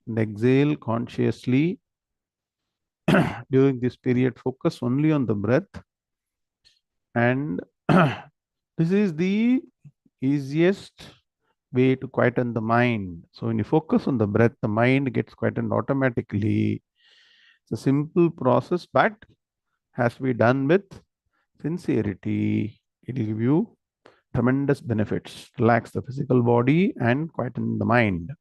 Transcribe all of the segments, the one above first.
and exhale consciously. During this period, focus only on the breath, and this is the easiest way to quieten the mind. So when you focus on the breath, the mind gets quietened automatically. It's a simple process, but has to be done with sincerity. It will give you tremendous benefits. Relax the physical body and quieten the mind.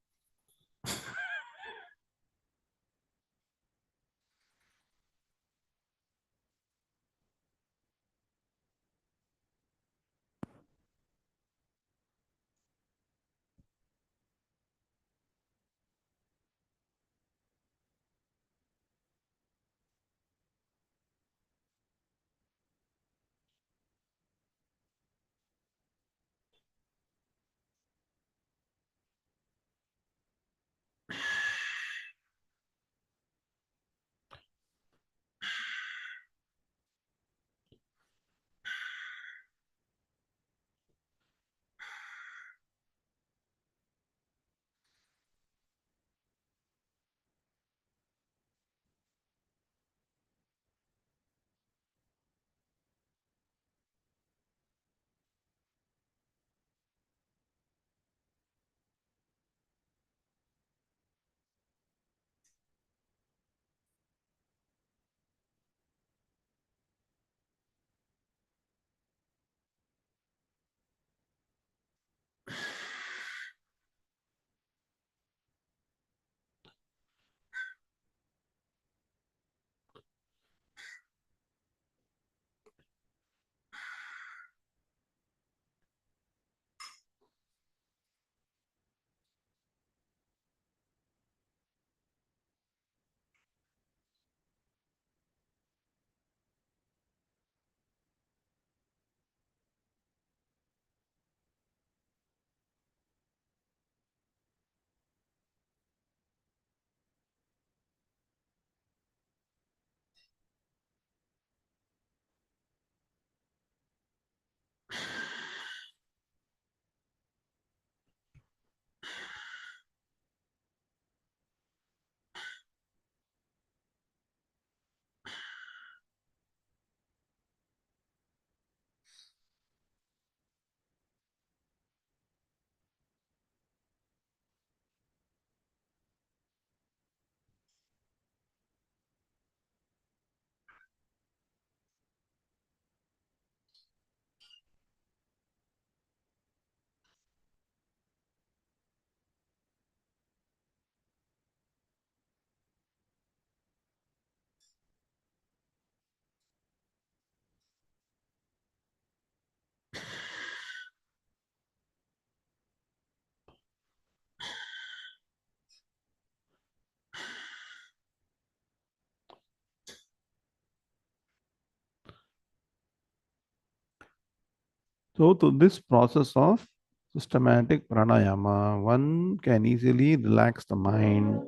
So, to this process of systematic pranayama, one can easily relax the mind.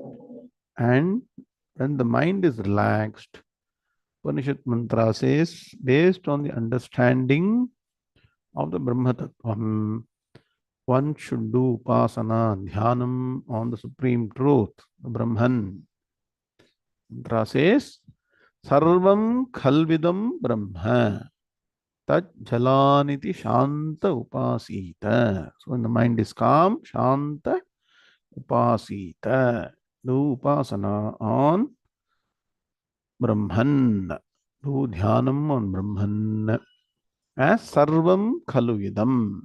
And when the mind is relaxed, Upanishad mantra says, based on the understanding of the Brahma Tattvam, one should do upasana, dhyanam on the supreme truth, the Brahman. Mantra says, Sarvam khalvidam Brahma. Tat jalaniti shanta upasita. So when the mind is calm, shanta upasita. Do upasana on Brahman. Do dhyanam on Brahman. As sarvam khaluvidam.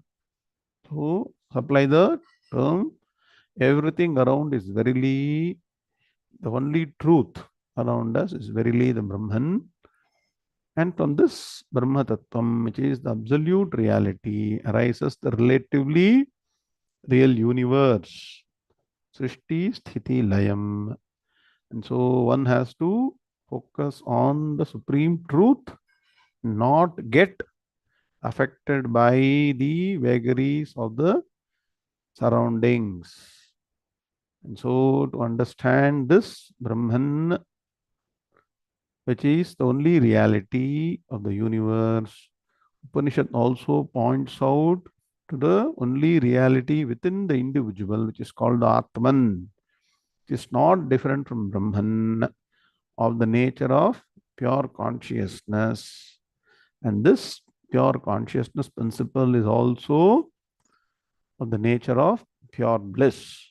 So supply the term. Everything around is verily the only truth around us is verily the Brahman. And from this Brahma Tattvam, which is the absolute reality, arises the relatively real universe. Srishti, Sthiti, Layam. And so one has to focus on the supreme truth, not get affected by the vagaries of the surroundings. And so to understand this Brahman, which is the only reality of the universe, Upanishad also points out to the only reality within the individual, which is called Atman. It is not different from Brahman, of the nature of pure consciousness. And this pure consciousness principle is also of the nature of pure bliss.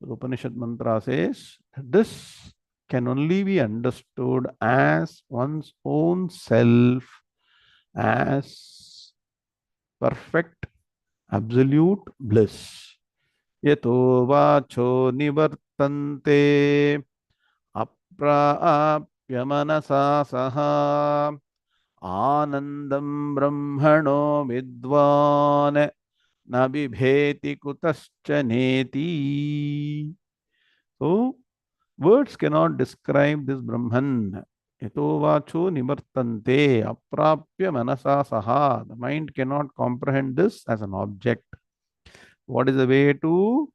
The Upanishad mantra says this can only be understood as one's own self, as perfect absolute bliss. Yato vacho nivartante अप्राप्य मनसा सह आनंदम ब्रह्मणो विद्वान् न बिभेति कुतश्च नेति. So words cannot describe this Brahman. Yato vacho nivartante aprapya manasa saha. The mind cannot comprehend this as an object. What is the way to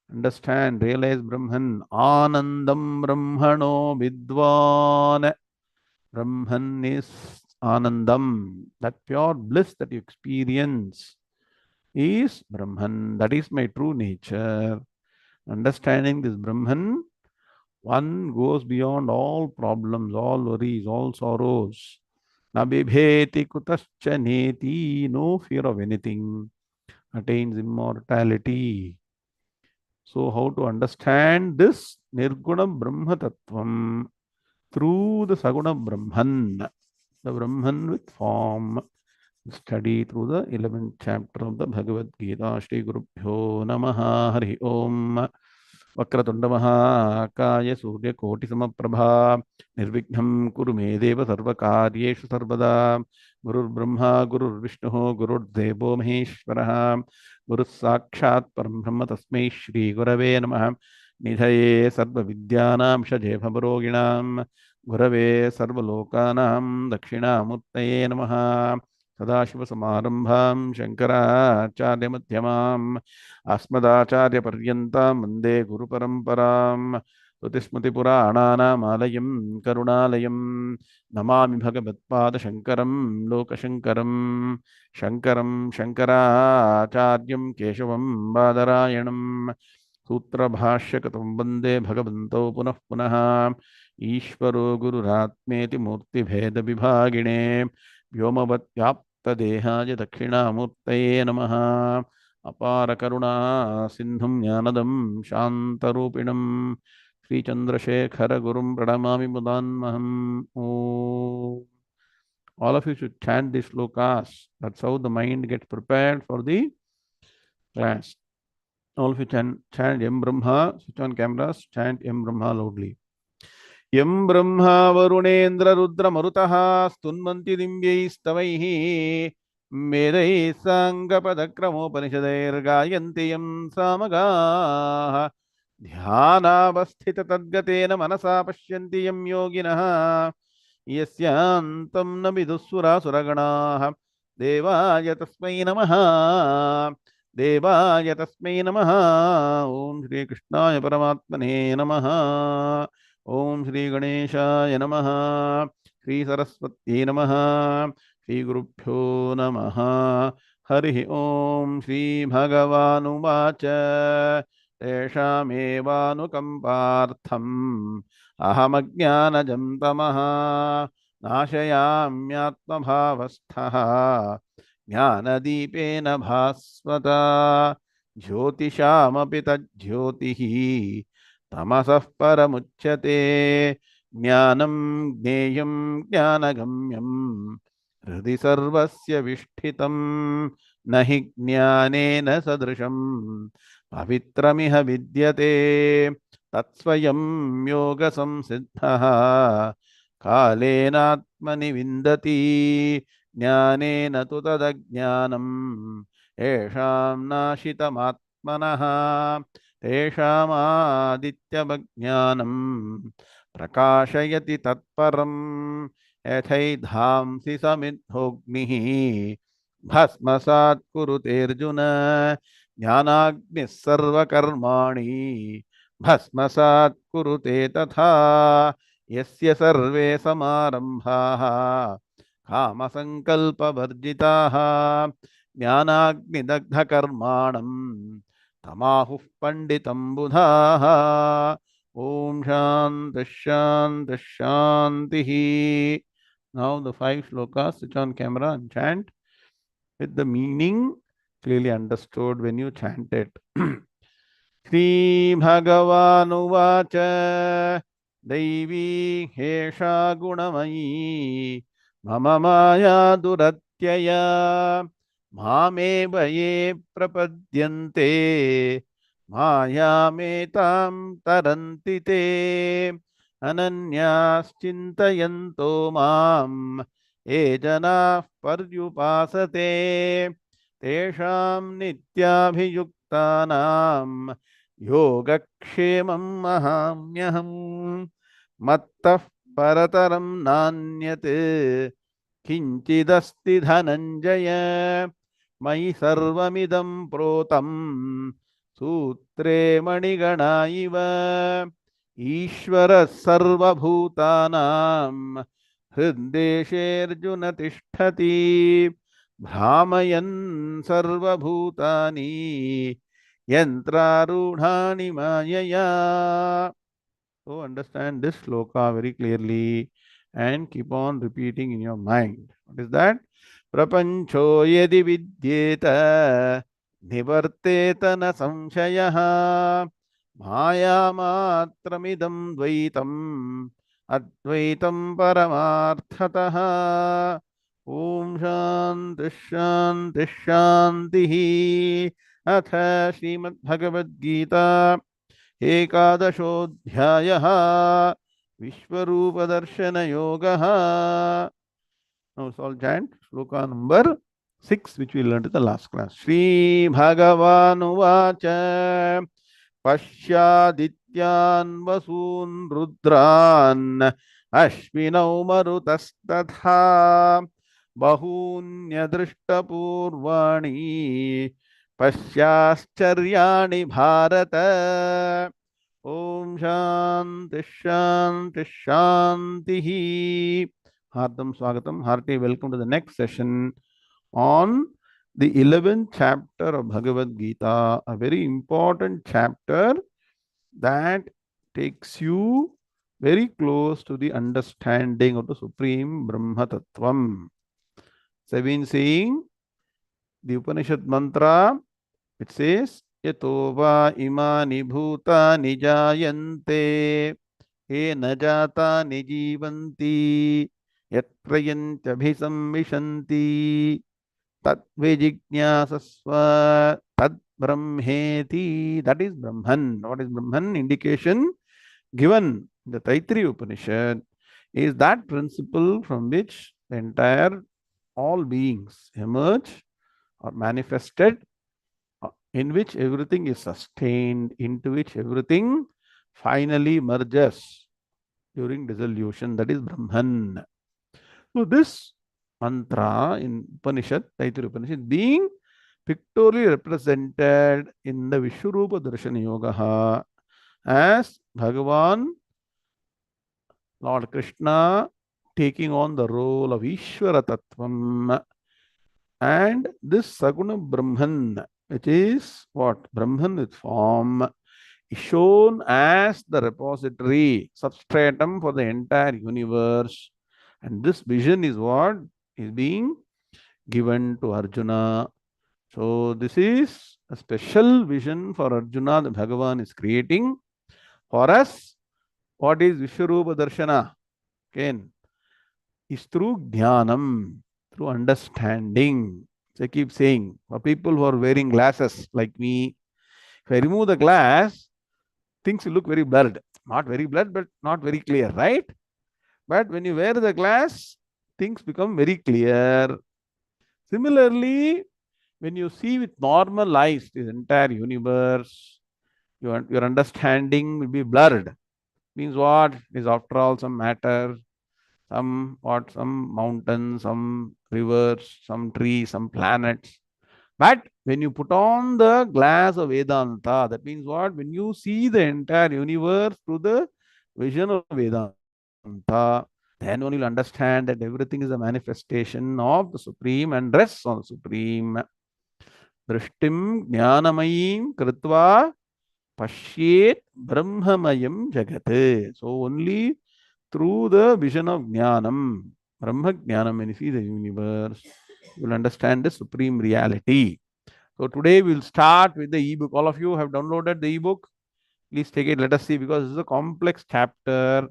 understand, realize Brahman? Anandam Brahmano Vidwan. Brahman is Anandam. That pure bliss that you experience is Brahman. That is my true nature. Understanding this Brahman, one goes beyond all problems, all worries, all sorrows. Nabibheti kutascha neti. No fear of anything. Attains immortality. So, how to understand this Nirguna Brahma Tattvam through the Saguna Brahman, the Brahman with form. Study through the 11th chapter of the Bhagavad Gita. Shri Guru Bhyo Namaha Hari Om. Vakratunda महाकाय सूर्यकोटि समप्रभा निर्विघ्नं कुरु मे देव सर्वकार्येषु सर्वदा गुरुर्ब्रह्मा गुरुर्विष्णुः गुरुर्देवो महेश्वरः गुरुः साक्षात् परं ब्रह्म तस्मै श्री गुरवे नमः निधये सर्वविद्यानां षजे भवरोगिणां गुरवे सर्वलोकानां दक्षिणामूर्तये नमः सदाशिवसमारम्भां शङ्कराचार्यमध्यमाम् अस्मदाचार्यपर्यन्तां वन्दे गुरुपरम्परां श्रुतिस्मृतिपुराणानामालयं करुणालयं नमामि भगवत्पादशङ्करं लोकशङ्करं शङ्करं शङ्कराचार्यं केशवं बादरायणं सूत्रभाष्यकृतं वन्दे भगवन्तौ पुनः पुनः ईश्वरो गुरुरात्मेति मूर्तिभेदविभागिने व्योमवद्व्याप्तदेहाय दक्षिणामूर्तये नमः अपार करुणा सिंधुं ज्ञानदं शान्तरूपिणं श्रीचन्द्रशेखर गुरुं प्रणमामि मुदान्महम्. All of you should chant these slokas. That's how the mind gets prepared for the class. All of you chant Yam Brahma. Switch on cameras. Chant Yam Brahma loudly. यं ब्रह्मा वरुणेन्द्र रुद्र मरुतः स्तुन्वन्ति दिव्यैस्तवैः वेदैः साङ्गपदक्रमोपनिषदैर्गायन्ति यं सामगाः ध्यानावस्थिततद्गतेन मनसा पश्यन्ति यं योगिनः यस्यान्तं न विदुःसुरासुरगणाः देवाय तस्मै नमः देवाय तस्मै नमः. ॐ श्रीकृष्णाय परमात्मने नमः. ओम श्री गणेशाय नमः. श्री सरस्वत्यै नमः. श्री गुरुभ्यो नमः. हरि ओम. श्री भगवानुवाच तेषामेवानुकम्पार्थम् अहमज्ञानजं तमः नाशयाम्यात्मभावस्थः ज्ञानदीपेन भास्वता ज्योतिषामपि तज्ज्योतिः तमसः परमुच्यते ज्ञानं ज्ञेयं ज्ञानगम्यं हृदि सर्वस्य विष्ठितं न हि ज्ञानेन सदृशं पवित्रमिह विद्यते तत्स्वयं योगसंसिद्धः कालेनात्मनि विन्दति ज्ञानेन तु तदज्ञानं येषां नाशितमात्मनः तेषामादित्यवज्ञानं प्रकाशयति तत्परं यथैधांसि समिद्धोऽग्निः भस्मसात् कुरुतेऽर्जुन ज्ञानाग्निः सर्वकर्माणि भस्मसात् कुरुते तथा यस्य सर्वे समारम्भाः कामसङ्कल्पवर्जिताः ज्ञानाग्निदग्धकर्माणं tamahuh panditam budhaha. Om Shanti Shanti Shanti. Now the five shlokas, switch on camera and chant with the meaning clearly understood when you chant it. श्रीभगवानुवाच दैवी हेषा गुणमयी मम माया दुरत्यया मामेव ये प्रपद्यन्ते मायामेतां तरन्ति ते अनन्याश्चिन्तयन्तो माम् ये जनाः पर्युपासते तेषां नित्याभियुक्तानां योगक्षेमं महाम्यहम् मत्तः परतरं नान्यत् किञ्चिदस्ति धनञ्जय मयि सर्वमिदं प्रोतं सूत्रे मणिगणा इव ईश्वरः सर्वभूतानां हृद्देशेऽर्जुन तिष्ठति भ्रामयन् सर्वभूतानि यन्त्रारूढानि मायया. So understand this shloka very clearly and keep on repeating in your mind. What is that? Prapancho yadi vidyeta nivarteta na samshayaha maya matramidam dvaitam advaitam paramarthataha. Om Shanti Shanti Shanti. Atha Srimad Bhagavad Gita एकादशोऽध्यायः विश्वरूपदर्शनयोगः. Now let's all chant shloka number 6, which we learned in the last class. Shri Bhagavanuvacha Pashyadityan Vasun Rudran Ashvinau Marutastatha Bahunya Drishtapurvani Pasyascharyaणि Bharat. Om Shanti Shanti Shanti. Hardam Swagatam, hearty welcome to the next session on the 11th chapter of Bhagavad Gita, a very important chapter that takes you very close to the understanding of the Supreme Brahma Tattvam. So I've been saying the Upanishad mantra, it says, Yato va imani bhutani jayante ye na jatani jivanti yatrayanta bhisamvishanti tat vijijñāsasva tad brahmeti. That is Brahman. What is Brahman? Indication given in the Taittiriya Upanishad is that principle from which the entire all beings emerge or manifested, in which everything is sustained, into which everything finally merges during dissolution. That is Brahman. So this mantra in Upanishad, Taittiriya Upanishad, being pictorially represented in the Vishwarupa Darshana Yoga as Bhagavan, Lord Krishna, taking on the role of Ishvara Tattvam, and this Saguna Brahman, which is what? Brahman with form, is shown as the repository, substratum for the entire universe. And this vision is what is being given to Arjuna. So this is a special vision for Arjuna that Bhagavan is creating for us. What is Vishwarupa Darshana? Again, is through Dhyanam, through understanding. So I keep saying, for people who are wearing glasses like me, if I remove the glass, things will look very blurred. Not very blurred, but not very clear, right? But when you wear the glass, things become very clear. Similarly, when you see with normal eyes this entire universe, your understanding will be blurred. Means what? It is after all some matter, some mountains, some rivers, some trees, some planets. But when you put on the glass of Vedanta, that means what? When you see the entire universe through the vision of Vedanta, then only you'll understand that everything is a manifestation of the Supreme and rests on the Supreme. Drishtim Jnanamayim Kritva Pashyet Brahmamayam Jagat. So only through the vision of Jnanam, Brahma Jnanam, when you see the universe, you will understand the supreme reality. So today we will start with the ebook. All of you have downloaded the ebook. Please take it. Let us see, because this is a complex chapter.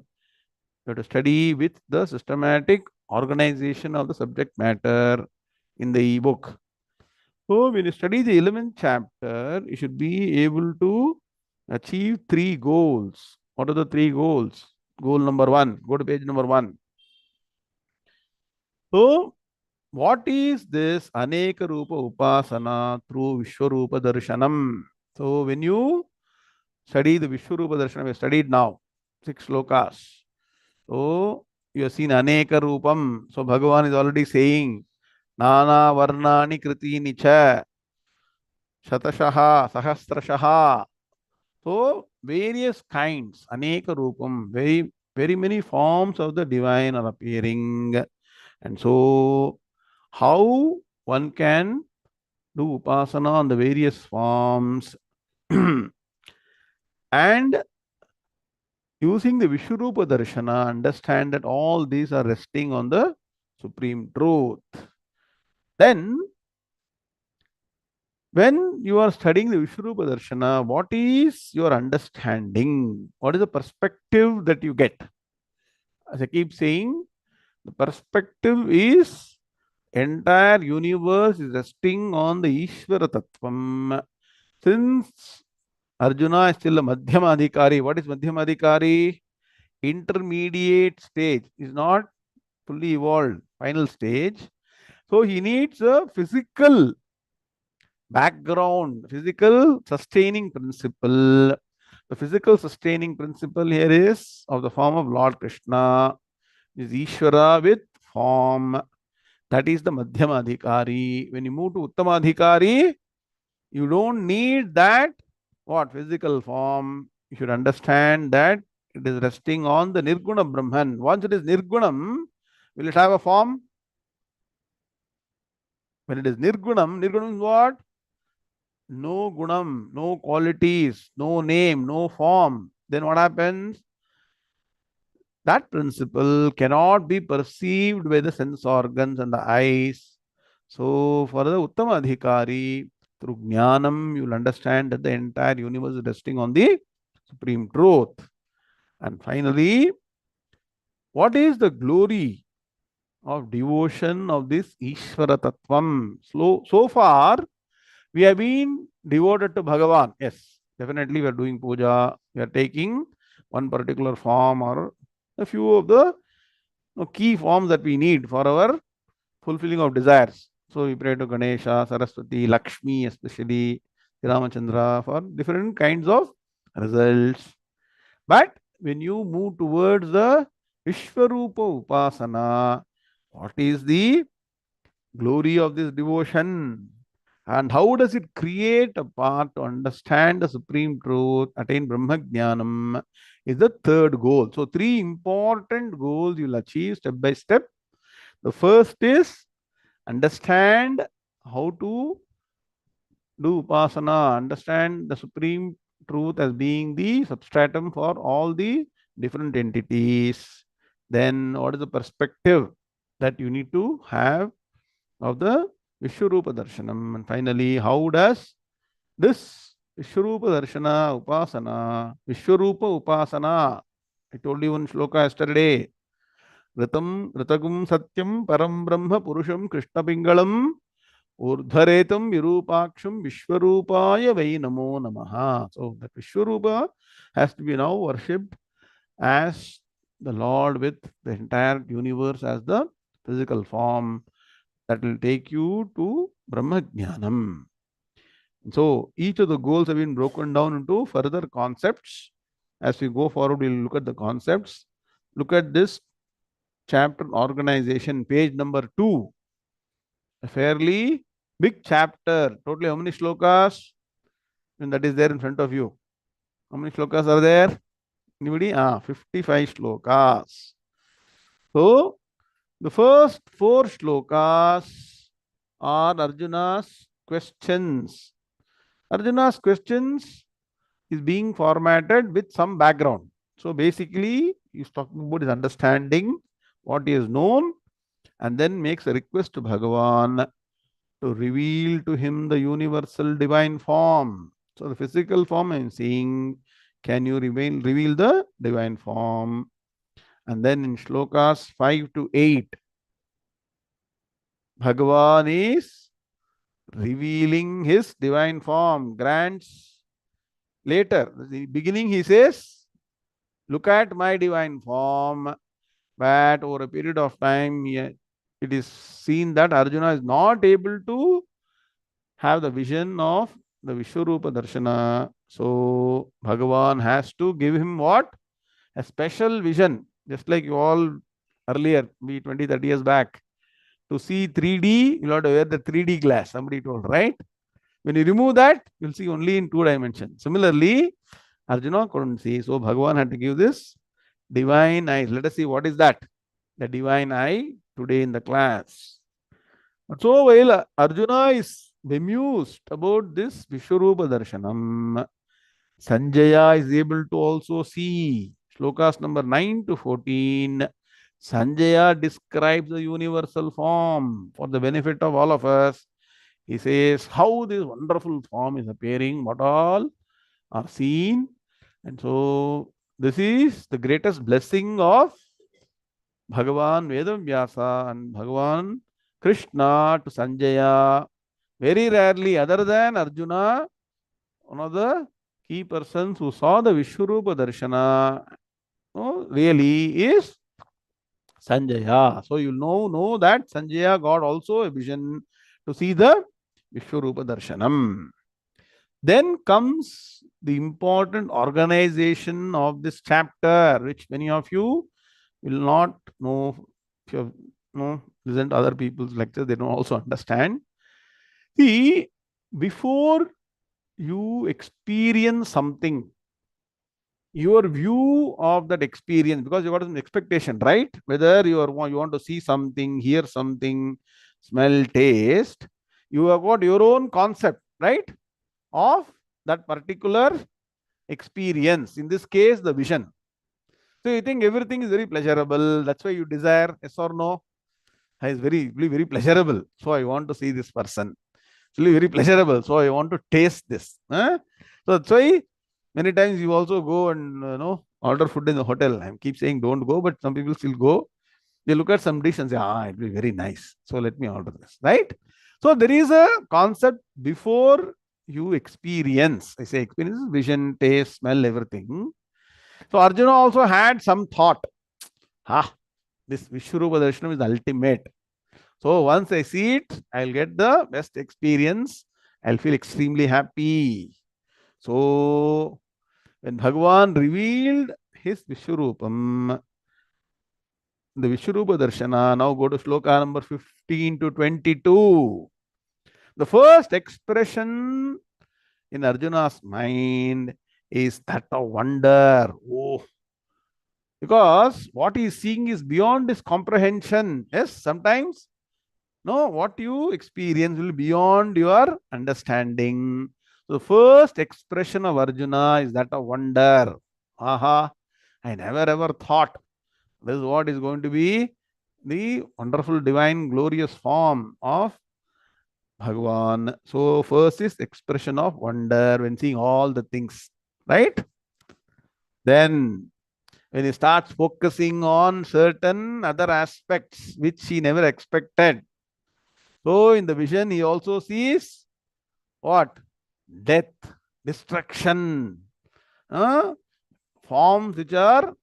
You have to study with the systematic organization of the subject matter in the ebook. So when you study the 11th chapter, you should be able to achieve three goals. What are the three goals? Goal number one. Go to page number 1. So what is this Aneka Rupa Upasana through Vishwarupa Darshanam? So when you study the Vishwarupa Darshanam, we have studied now 6 slokas. So you have seen Aneka Rupam. So Bhagavan is already saying Nana Varnani Kritini Cha Shatashaha Sahasrashaha. So various kinds, Aneka Rupam, very many forms of the divine are appearing. And so how one can do upasana on the various forms and using the Vishwarupa Darshana, understand that all these are resting on the supreme truth. Then, when you are studying the Vishwarupa Darshana, what is your understanding? What is the perspective that you get? As I keep saying, the perspective is entire universe is resting on the Ishvara Tattvam. Since Arjuna is still a Madhyamadhikari, what is Madhyamadhikari? Intermediate stage, is not fully evolved, final stage. So he needs a physical background, physical sustaining principle. The physical sustaining principle here is of the form of Lord Krishna, is Ishvara with form. That is the Madhyamadhikari. When you move to Uttamadhikari, you don't need that physical form. You should understand that it is resting on the Nirguna Brahman. Once it is Nirgunam, will it have a form? When it is Nirgunam, Nirgunam is what? No gunam, no qualities, no name, no form. Then what happens? That principle cannot be perceived by the sense organs and the eyes. So for the Uttama Adhikari, through Jnanam, you will understand that the entire universe is resting on the supreme truth. And finally, what is the glory of devotion of this Ishvara Tattvam? So far, we have been devoted to Bhagavan. Yes, definitely we are doing puja. We are taking one particular form or a few of the key forms that we need for our fulfilling of desires. So we pray to Ganesha, Saraswati, Lakshmi, especially Ramachandra, for different kinds of results. But when you move towards the Vishwarupa Upasana, what is the glory of this devotion? And how does it create a path to understand the supreme truth, attain Brahma Jnanam, is the third goal. So, 3 important goals you'll achieve step by step. The first is understand how to do upasana, understand the supreme truth as being the substratum for all the different entities. Then, what is the perspective that you need to have of the Vishwarupa Darshanam? And finally, how does this Vishwarupa Darshana Vishwarupa Upasana, I told you one shloka yesterday, Ritagum Satyam Param Brahma Purusham Krishna Pingalam Urdharetam Virupaksham Vishwarupaya Vai Namo Namaha. So that Vishwarupa has to be now worshipped as the Lord with the entire universe as the physical form. That will take you to Brahma Jnanam. So each of the goals have been broken down into further concepts. As we go forward, we'll look at the concepts. Look at this chapter organization, page number 2. A fairly big chapter. Totally how many shlokas? And that is there in front of you. How many shlokas are there? Anybody? 55 shlokas. So the first 4 shlokas are Arjuna's questions. Arjuna's questions is being formatted with some background. So basically, he's talking about his understanding, what he has known, and then makes a request to Bhagavan to reveal to him the universal divine form. So the physical form I am seeing, can you reveal the divine form? And then in shlokas 5 to 8, Bhagavan is revealing his divine form, grants later. The beginning he says, look at my divine form, but over a period of time, it is seen that Arjuna is not able to have the vision of the Vishwarupa Darshana. So Bhagavan has to give him what? A special vision. Just like you all earlier, maybe 20, 30 years back. To see 3D, you'll have to wear the 3D glass, somebody told, right? When you remove that, you'll see only in 2 dimensions. Similarly, Arjuna couldn't see. So Bhagavan had to give this divine eyes. Let us see what is that. The divine eye today in the class. So while Arjuna is bemused about this Vishwarupa Darshanam, Sanjaya is able to also see. Shlokas number 9 to 14. Sanjaya describes the universal form for the benefit of all of us. He says how this wonderful form is appearing, what all are seen. And so this is the greatest blessing of Bhagavan Vedavyasa and Bhagavan Krishna to Sanjaya. Very rarely, other than Arjuna, one of the key persons who saw the Vishwarupa Darshana really is Sanjaya. So you know that Sanjaya got also a vision to see the Vishwarupa Darshanam. Then comes the important organization of this chapter, which many of you will not know. If you have listened to other people's lectures, they don't also understand. See, before you experience something, your view of that experience, because you got an expectation, right? Whether you want to see something, hear something, smell, taste, you have got your own concept, right, of that particular experience. In this case, the vision. So you think everything is very pleasurable. That's why you desire, yes or no? It's very pleasurable. So I want to see this person. It's really very pleasurable. So I want to taste this. Huh? So that's why many times you also go and order food in the hotel. I keep saying don't go, but some people still go. They look at some dish and say, it'll be very nice. So let me order this. Right? So there is a concept before you experience. I say experience, vision, taste, smell, everything. So Arjuna also had some thought. This Vishwarupa Darshanam is ultimate. So once I see it, I'll get the best experience. I'll feel extremely happy. So when Bhagavan revealed his Vishwarupam, the Vishwarupa Darshana, now go to shloka number 15 to 22. The first expression in Arjuna's mind is that of wonder. Oh, because what he is seeing is beyond his comprehension. Yes, sometimes what you experience will be beyond your understanding. So the first expression of Arjuna is that of wonder. Aha, I never ever thought this is what is going to be the wonderful, divine, glorious form of Bhagavan. So first is expression of wonder when seeing all the things, right? Then when he starts focusing on certain other aspects which he never expected. So in the vision, he also sees what? Death, destruction, forms which are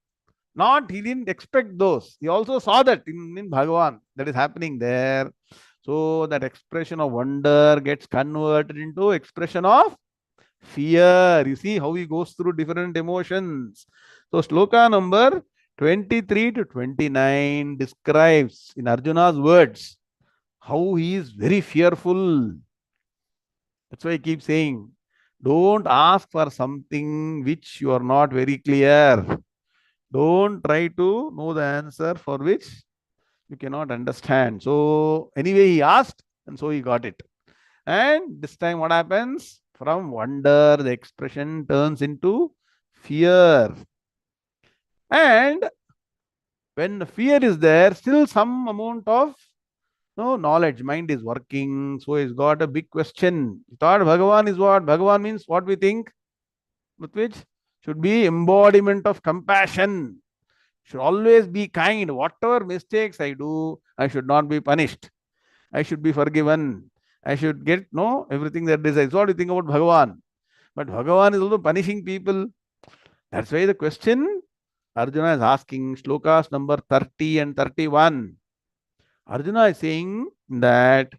not, he didn't expect those. He also saw that in Bhagavan, that is happening there. So that expression of wonder gets converted into expression of fear. You see how he goes through different emotions. So shloka number 23 to 29 describes in Arjuna's words how he is very fearful. That's why I keep saying, don't ask for something which you are not very clear. Don't try to know the answer for which you cannot understand. So anyway, he asked and so he got it. And this time what happens? From wonder, the expression turns into fear. And when fear is there, still some amount of no knowledge, mind is working. So he's got a big question. He thought Bhagavan is what? Bhagavan means what we think, with which should be embodiment of compassion. Should always be kind. Whatever mistakes I do, I should not be punished. I should be forgiven. I should get no everything that decides. What do you think about Bhagavan? But Bhagavan is also punishing people. That's why the question Arjuna is asking, shlokas number 30 and 31. Arjuna is saying that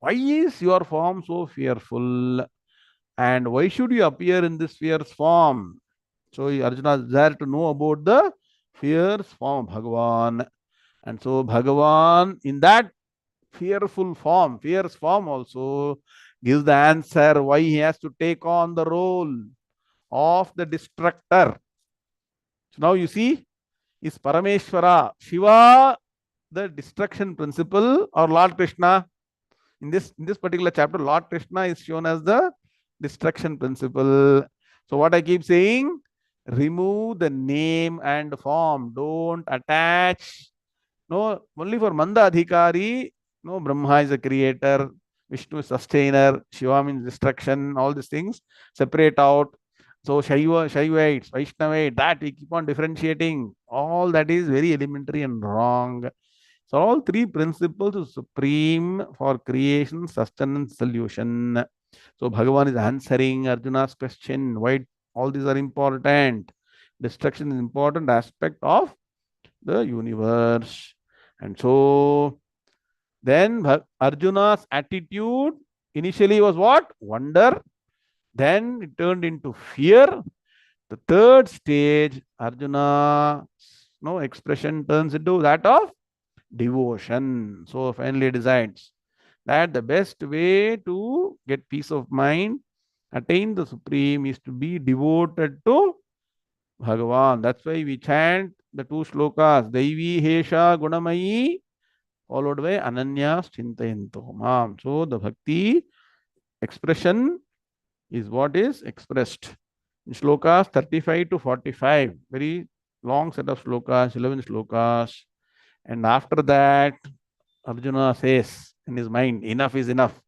why is your form so fearful? And why should you appear in this fierce form? So Arjuna is there to know about the fierce form of Bhagavan. And so Bhagavan in that fearful form, fierce form also gives the answer why he has to take on the role of the destructor. So now you see, is Parameshwara, Shiva, the destruction principle, or Lord Krishna? In this particular chapter, Lord Krishna is shown as the destruction principle. So what I keep saying, remove the name and form. Don't attach. No, only for Manda Adhikari, no, Brahma is a creator, Vishnu is sustainer, Shiva means destruction, all these things separate out. So Shaivites, Vaishnavite, that we keep on differentiating. All that is very elementary and wrong. So all three principles are supreme for creation, sustenance, solution. So Bhagavan is answering Arjuna's question. Why all these are important? Destruction is important aspect of the universe. And so then Arjuna's attitude initially was what? Wonder. Then it turned into fear. The third stage, Arjuna's no expression turns into that of devotion. So finally decides that the best way to get peace of mind, attain the supreme, is to be devoted to Bhagavan. That's why we chant the two shlokas, Daivi Hesha Gunamayi, followed by Ananyas Chintayanto Mam. So the bhakti expression is what is expressed in shlokas 35 to 45. Very long set of shlokas, 11 shlokas. And after that, Arjuna says in his mind, enough is enough.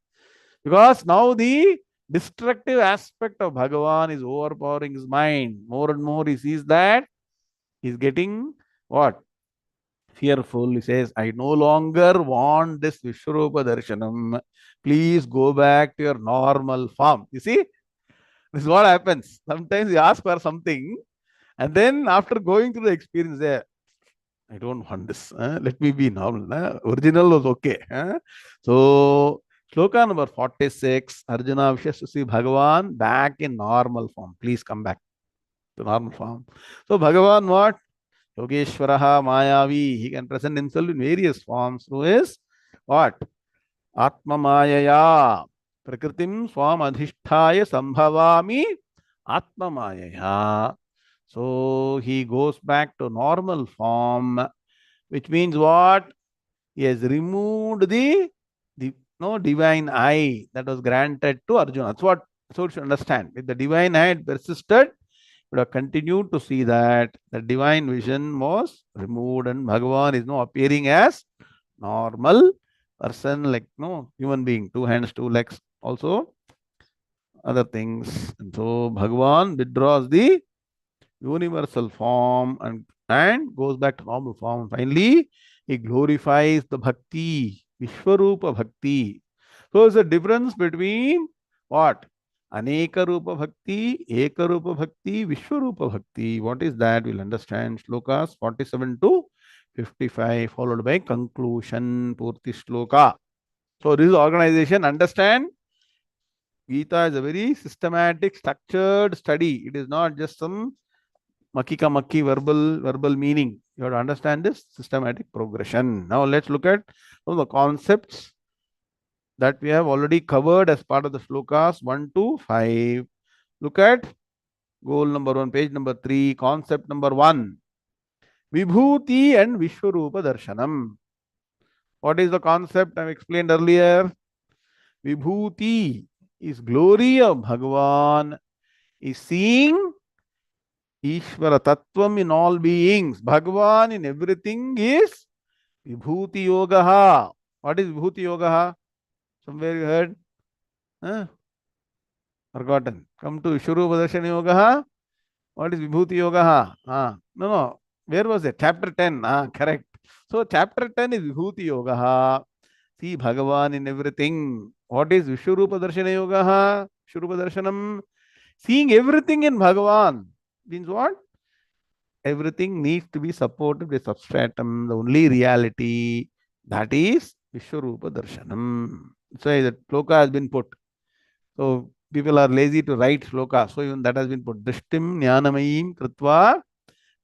Because now the destructive aspect of Bhagavan is overpowering his mind. More and more he sees that he's getting what? Fearful. He says, I no longer want this Vishwarupa Darshanam. Please go back to your normal form. You see, this is what happens. Sometimes you ask for something, and then after going through the experience, there, I don't want this. Let me be normal. Original was okay. So, shloka number 46, Arjuna wishes to see Bhagavan back in normal form. Please come back to normal form. So, Bhagavan what? Yogeshwaraha Mayavi. He can present himself in various forms through his what? Atma Mayaya. Prakritim Swam Adhishthaya Sambhavami Atma Mayaya. So he goes back to normal form, which means what? He has removed the no divine eye that was granted to Arjuna. That's what so you should understand. If the divine eye had persisted, would have continued to see that the divine vision was removed and Bhagavan is now appearing as normal person, like no human being, two hands, two legs, also other things. And so Bhagavan withdraws the universal form and goes back to normal form. Finally, he glorifies the bhakti, Vishwarupa bhakti. So there's a difference between what? Aneka Rupa Bhakti, Eka Rupa Bhakti, Vishwarupa Bhakti. What is that? We'll understand shlokas 47 to 55, followed by conclusion, Purti Shloka. So this is organization. Understand, Gita is a very systematic, structured study. It is not just some makika makki verbal meaning. You have to understand this systematic progression. Now let's look at some of the concepts that we have already covered as part of the shlokas 1 to 5. Look at goal number 1, page number 3, concept number 1. Vibhuti and Vishwarupa Darshanam. What is the concept I explained earlier? Vibhuti is glory of Bhagavan, is seeing Ishvara Tattvam in all beings. Bhagavan in everything is Vibhuti Yogaha. What is Vibhuti Yogaha? Somewhere you heard? Huh? Forgotten. Come to Vishwarupa Darshana Yogaha. What is Vibhuti Yogaha? No, no. Where was it? Chapter 10. Correct. So, chapter 10 is Vibhuti Yogaha. See Bhagavan in everything. What is Vishwarupa Darshana Yogaha? Vishwarupa Darshanam. Seeing everything in Bhagavan. Means what? Everything needs to be supported with substratum. The only reality, that is Vishwarupa Darshanam. That's why the shloka has been put. So people are lazy to write shloka. So even that has been put. Drishtim jnanamayim kritva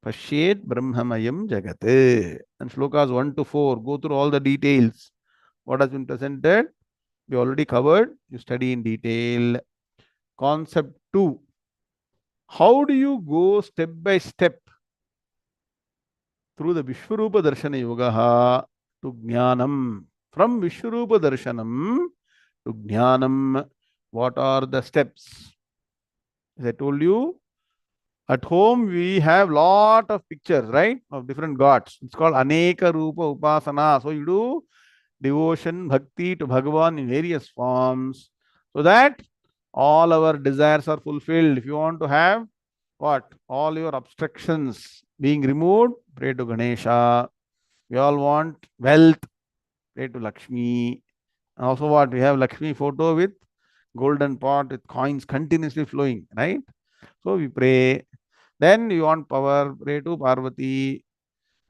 pashyet brahmamayam jagat. And shlokas 1 to 4 go through all the details. What has been presented, we already covered. You study in detail. Concept 2. How do you go step by step through the Vishwarupa Darshana Yoga to Jnanam? From Vishwarupa Darshanam to Jnanam, what are the steps? As I told you, at home we have lot of pictures, right, of different gods. It's called Aneka Rupa Upasana. So you do devotion, bhakti to Bhagavan in various forms, so that all our desires are fulfilled. If you want to have what? All your obstructions being removed, pray to Ganesha. We all want wealth, pray to Lakshmi. And also what? We have Lakshmi photo with golden pot with coins continuously flowing, right? So we pray. Then you want power, pray to Parvati,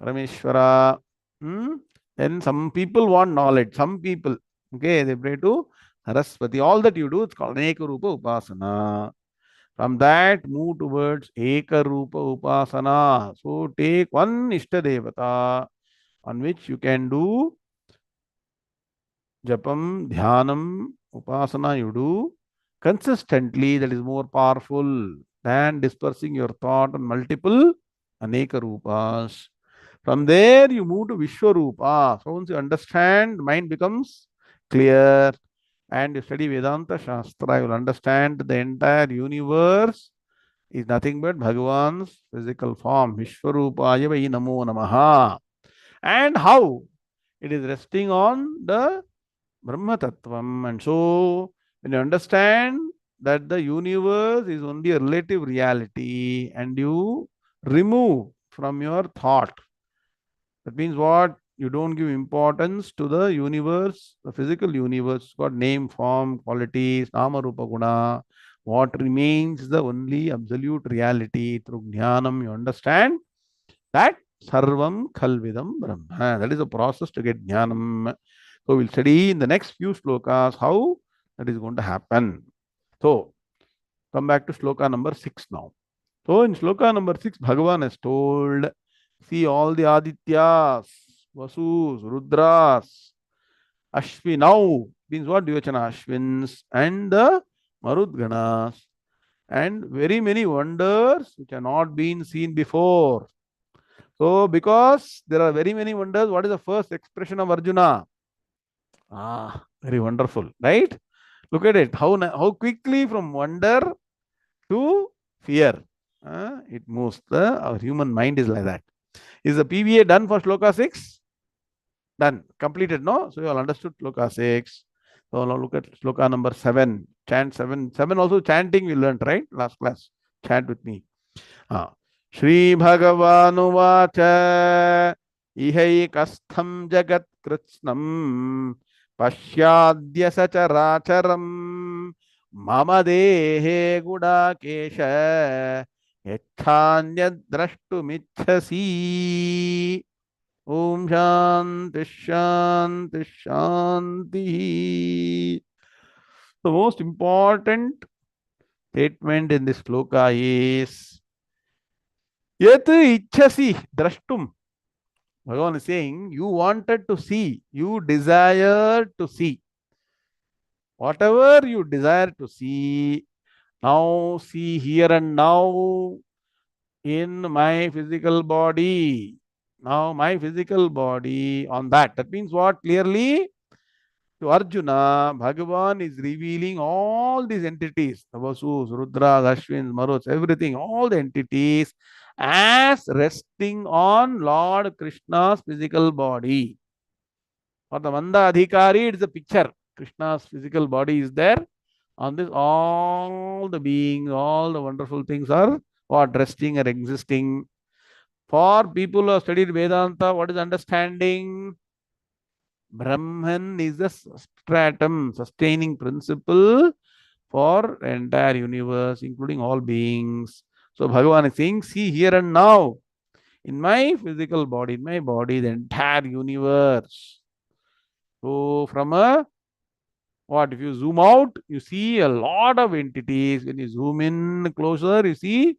Parameshwara. Then some people want knowledge. Some people, okay, they pray to Saraswati. All that you do, it's called Eka Rupa Upasana. From that, move towards Eka Rupa Upasana. So take one Ishta Devata on which you can do Japam, Dhyanam, Upasana you do consistently. That is more powerful than dispersing your thought on multiple Aneka Rupas. From there, you move to Vishwarupa. So once you understand, mind becomes clear, and you study Vedanta Shastra, you will understand the entire universe is nothing but Bhagavan's physical form. Vishwarupaya vai namo namaha. And how it is resting on the Brahma Tattvam. And so, when you understand that the universe is only a relative reality and you remove from your thought, that means what? You don't give importance to the universe, the physical universe, got name, form, qualities, nama, rupa, guna. What remains the only absolute reality through jnanam, you understand that sarvam khalvidam brahma. That is the process to get jnanam. So we'll study in the next few slokas how that is going to happen. So come back to sloka number 6 now. So in sloka number 6, Bhagavan has told, see all the Adityas, Vasus, Rudras, Ashwinau, means what? Dvachana Ashwins, and the Marudganas, and very many wonders which have not been seen before. So because there are very many wonders, what is the first expression of Arjuna? Very wonderful, right? Look at it, how quickly from wonder to fear. It moves. Our human mind is like that. Is the PVA done for Shloka 6? Done. Completed, no? So you all understood Shloka 6. So now look at Shloka number 7. Chant 7. 7 also chanting we learned, right? Last class. Chant with me. Shri Bhagavanuvacha Ihaikastham Jagat Kritsnam Pashyadya Sacharacharam Mama Dehe Gudakesha Yachanya Drashtumichasi. Om Shanti Shanti Shanti. The most important statement in this sloka is Yat Ichhasi Drashtum. Bhagavan is saying, you wanted to see, you desired to see. Whatever you desire to see, now see here and now in my physical body. Now my physical body on that. That means what? Clearly, To Arjuna, Bhagavan is revealing all these entities, the Vasus, Rudras, Ashwins, Maruts, everything, all the entities as resting on Lord Krishna's physical body. For the Manda Adhikari, it's a picture. Krishna's physical body is there. On this, all the beings, all the wonderful things are what resting or existing. For people who have studied Vedanta, what is understanding? Brahman is the stratum, sustaining principle for entire universe, including all beings. So Bhagavan is saying, see here and now, in my physical body, in my body, the entire universe. So from a what? If you zoom out, you see a lot of entities. When you zoom in closer, you see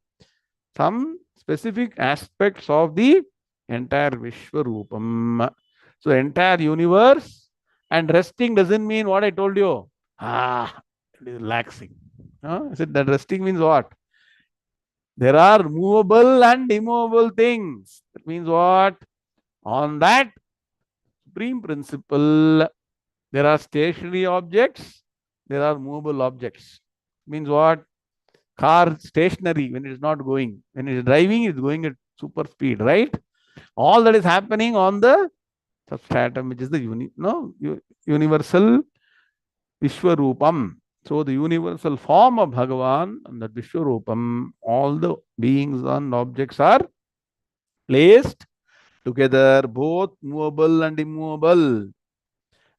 some specific aspects of the entire Vishwarupam. So entire universe, and resting doesn't mean what I told you. It is relaxing. I said that resting means what? There are movable and immovable things. That means what? On that supreme principle, there are stationary objects, there are movable objects. Means what? Car stationary when it is not going. When it is driving, it is going at super speed, right? All that is happening on the substratum, which is the universal Vishwarupam. So the universal form of Bhagavan and the Vishwarupam, all the beings and objects are placed together, both movable and immovable.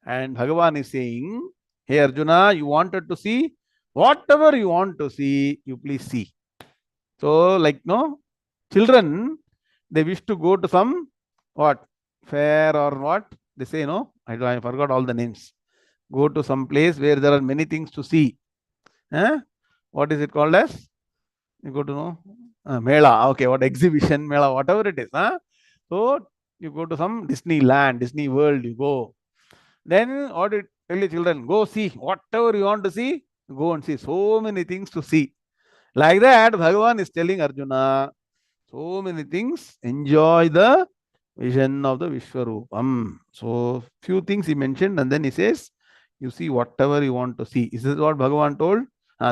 And Bhagavan is saying, hey Arjuna, you wanted to see whatever you want to see, you please see. So, like no, children, they wish to go to some what fair or what they say, no, I forgot all the names. Go to some place where there are many things to see. What is it called as? You go to know Mela. Okay, what exhibition, Mela, whatever it is. So you go to some Disneyland, Disney World. You go. Then what it tell your children? Go see whatever you want to see. Go and see. So many things to see. Like that, Bhagavan is telling Arjuna, so many things. Enjoy the vision of the Vishwarupam. So few things he mentioned, and then he says, you see whatever you want to see. Is this what Bhagavan told?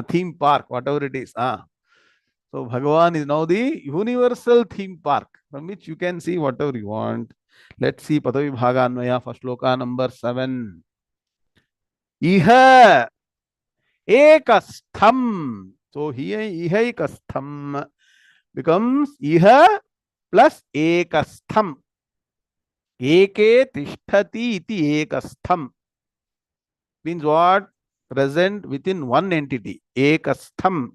Theme park, whatever it is. So Bhagavan is now the universal theme park from which you can see whatever you want. Let's see Padavi Bhaga Anvaya, first sloka number 7. Iha ekastham. So here iha ekastham becomes iha plus ekastham. Eke tishtati iti ekastham. Means what? Present within one entity. Ekastham.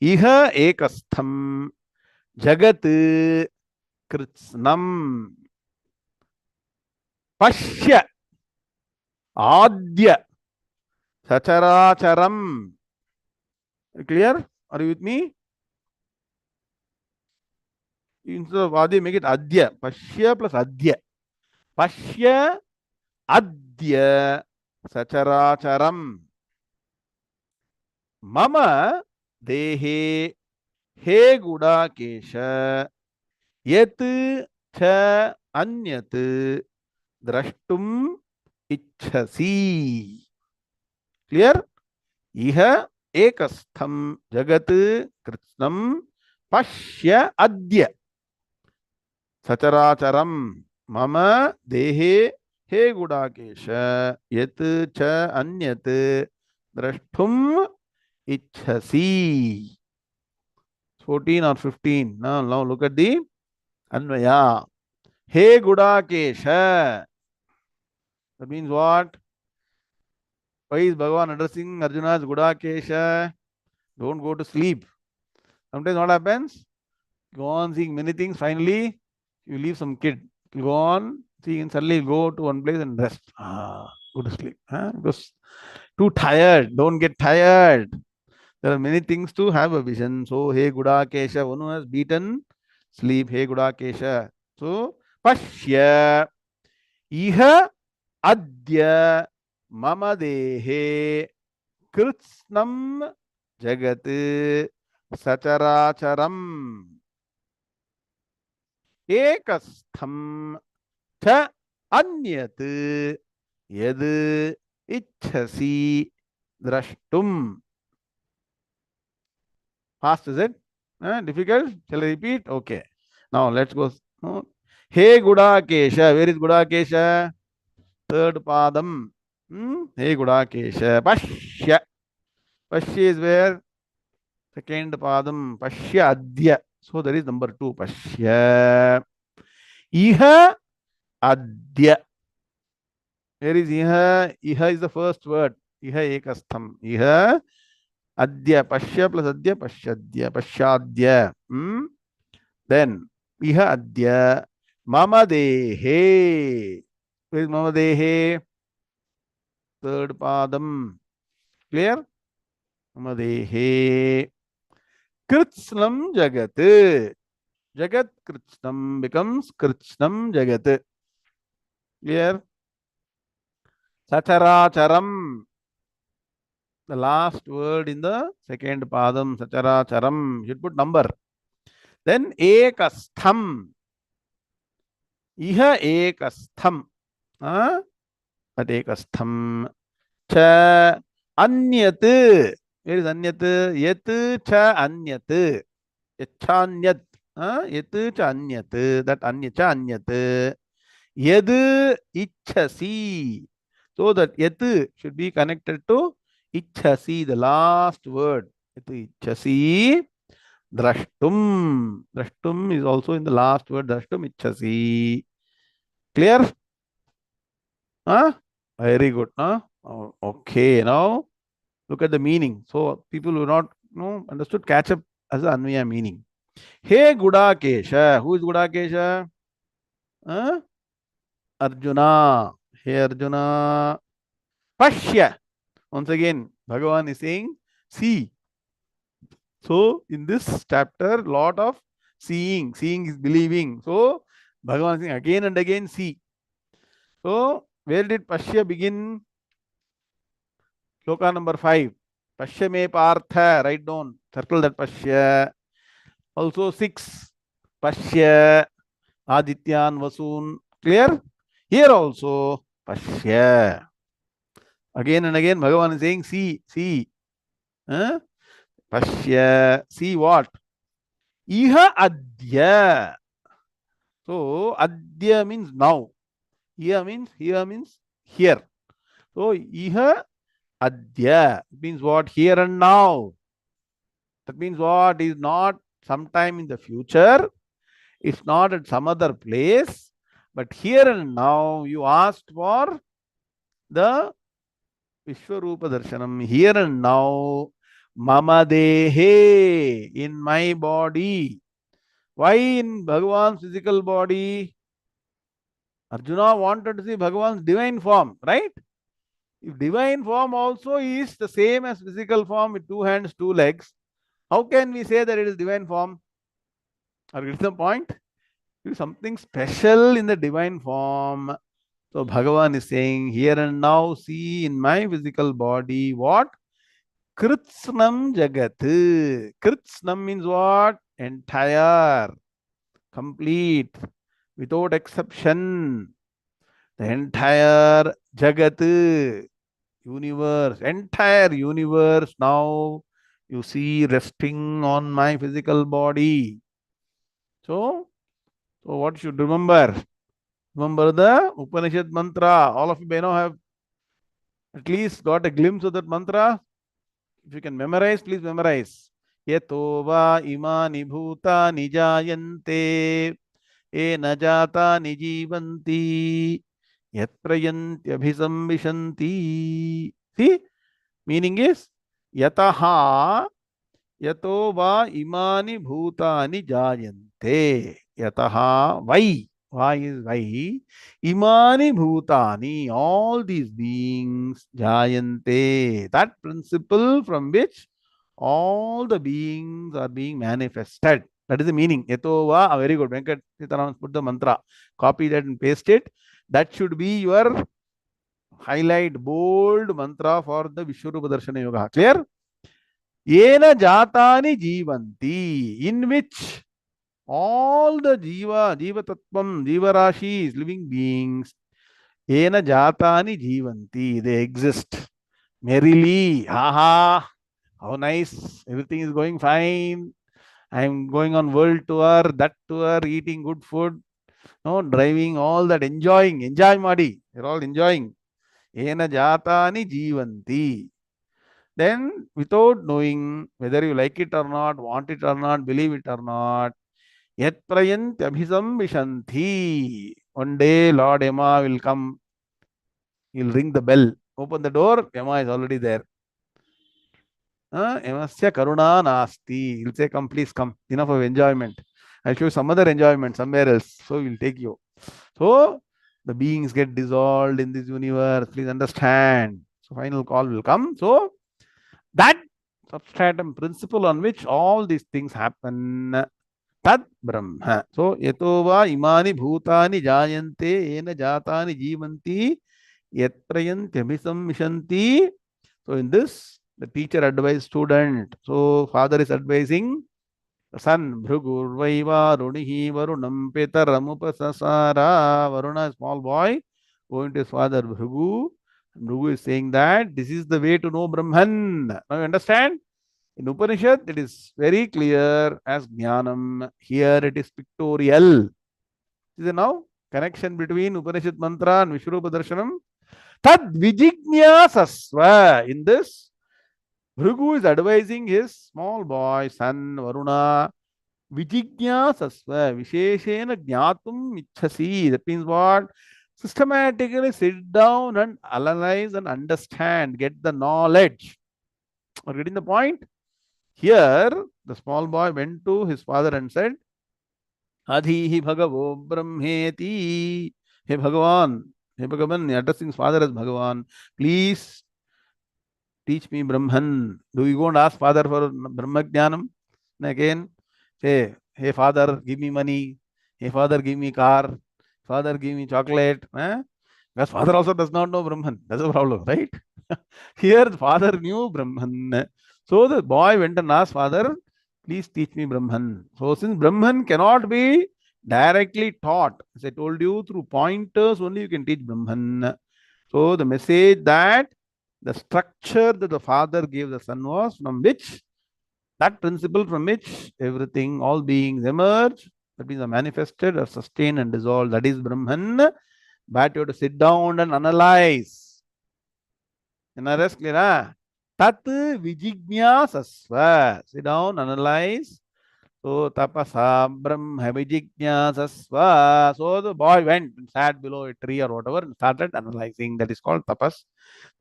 Iha ekastham. Jagat kritsnam. Pashya adya sacharacharam. Clear? Are you with me? Instead of adya, make it adya. Pashya plus adya. Pashya adya sacharacharam. Mama dehe he gudakesha yat cha anyat drashtum ichhasi. Clear? Iha ekastham jagat kritsnam pashya adya sacharacharam mama dehe he gudakesha yat cha anyat drashtum ichhasi. 14 or 15. Now look at the Anvaya. He Gudakesha. That means what? Why is Bhagavan addressing Arjuna as Gudakesha? Don't go to sleep. Sometimes what happens? Go on seeing many things. Finally, you leave some kid. You go on seeing and suddenly go to one place and rest. Go to sleep. Because too tired. Don't get tired. There are many things to have a vision. So, hey Gudakesha, one who has beaten sleep. Hey Gudakesha. So, Pashya Iha Adya Mama Dehe Kritsnam Jagat Sacharacharam Ekastham Cha Anyat Yad Ichhasi drashtum. Fast is it? Difficult? Shall I repeat? Okay. Now let's go. Hey Gudakesha. Where is Gudakesha? Third padam. Hey Gudakesha. Pashya. Pashya is where? Second padam. Pashya adya. So there is number two. Pashya. Iha adya. Where is iha? Iha is the first word. Iha ekastham. Iha adya. Pashya plus adya. Pashyadya. Pashyadya. Then iha adya. Mama dehe. Where is mama dehe? Third padam. Clear? Mama dehe. Kritsnam jagat. Jagat kritsnam becomes kritsnam jagat. Clear? Sacharacharam. The last word in the second padam, Sacharacharam. You should put number. Then ekastham. Iha ekastham. That ekastham. Cha anyat. Where is anyat? Yat cha anyat. Yachanyat. Yat cha anyat. That anyat cha anyat. Yad ichhasi. So that yat should be connected to ichhasi, the last word. Yat ichhasi drashtum. Drashtum is also in the last word. Drashtum ichhasi. Clear? Very good. Okay. Now look at the meaning. So people who not understood, catch up as the Anvaya meaning. Hey Gudakesha. Who is Gudakesha? Arjuna. Hey Arjuna. Pashya. Once again, Bhagavan is saying, see. So in this chapter, lot of seeing. Seeing is believing. So Bhagavan is saying again and again, see. So where did Pashya begin? Shloka number 5. Pashya me partha. Write down. Circle that Pashya. Also 6. Pashya. Adityan Vasun. Clear? Here also Pashya. Again and again, Bhagavan is saying, see, see. Pashya. See what? Iha adya. So, adya means now. Here means here. So, iha adya means what? Here and now. That means what? Is not sometime in the future. It's not at some other place. But here and now, you asked for the Vishwarupa Darshanam. Here and now, Mama Dehe, in my body. Why in Bhagavan's physical body? Arjuna wanted to see Bhagavan's divine form, right? If divine form also is the same as physical form with 2 hands, 2 legs, how can we say that it is divine form? Are you getting the point? There is something special in the divine form. So Bhagavan is saying, here and now, see in my physical body what? Kritsnam jagat. Kritsnam means what? Entire, complete, without exception. The entire jagat, universe, entire universe now you see resting on my physical body. So what you should remember? Remember the Upanishad mantra. All of you may now have at least got a glimpse of that mantra. If you can memorize, please memorize. Yato va imani bhuta nijayante e najata nijivanti yatrayantyabhisamvishanti. See, meaning is yataha yato va imani bhutani jayante. Yataha, why? Why is why? Imani bhutani, all these beings, jayante, that principle from which all the beings are being manifested. That is the meaning. Yato va, very good. Venkat Sitaram put the mantra. Copy that and paste it. That should be your highlight, bold mantra for the Vishwarupa Darshana Yoga. Clear? Yena jatani jivanti, in which all the jiva tattvam, jiva rashis, living beings, Ena jatani jivanti. They exist merrily. Ha! How nice. Everything is going fine. I'm going on world tour, that tour, eating good food, no, driving, all that, enjoying. Enjoy, Madi. You're all enjoying. Ena jatani jivanti. Then, without knowing whether you like it or not, want it or not, believe it or not, yat prayant abhisam vishanti. One day, Lord Yama will come. He'll ring the bell. Open the door. Yama is already there. Yamasya karuna nasti. He'll say, come, please come. Enough of enjoyment. I'll show you some other enjoyment somewhere else. So we'll take you. So the beings get dissolved in this universe. Please understand. So final call will come. So that substratum principle on which all these things happen. Tad Brahma. So yatova imani bhutani jayante ena jatani jivanti yat prayantyabhisam mishanti. So in this, the teacher advised student. So father is advising son. Bhrugurvaiva runihi varunam petaramupasasara. Varuna, small boy, going to his father Bhrugu. Bhrugu is saying that this is the way to know Brahman. Now you understand? In Upanishad, it is very clear as Jnanam. Here it is pictorial. Is there now connection between Upanishad mantra and Vishrupa Darshanam? Tad vijignyasasva. In this, Bhrigu is advising his small boy, son Varuna, vijignyasasva, visheshena jnatum ichhasi. That means what? Systematically sit down and analyze and understand, get the knowledge. Are you getting the point? Here, the small boy went to his father and said, Adhihi Bhagavo Brahmeti. Hey Bhagavan, hey Bhagavan, addressing his father as Bhagavan, please teach me Brahman. Do you go and ask father for Brahma Jnanam? And again, say, hey father, give me money. Hey father, give me car. Father, give me chocolate. Because father also does not know Brahman. That's the problem, right? Here, the father knew Brahman. So the boy went and asked father, please teach me Brahman. So since Brahman cannot be directly taught, as I told you, through pointers only you can teach Brahman. So the message that the structure that the father gave the son was from which, that principle from which everything, all beings emerge, that means are manifested or sustained and dissolved. That is Brahman. But you have to sit down and analyze. Is clear? Tat vijignyasasva. Sit down, analyze. So tapasa brahma vijignyasasva. So the boy went and sat below a tree or whatever and started analyzing. That is called tapas.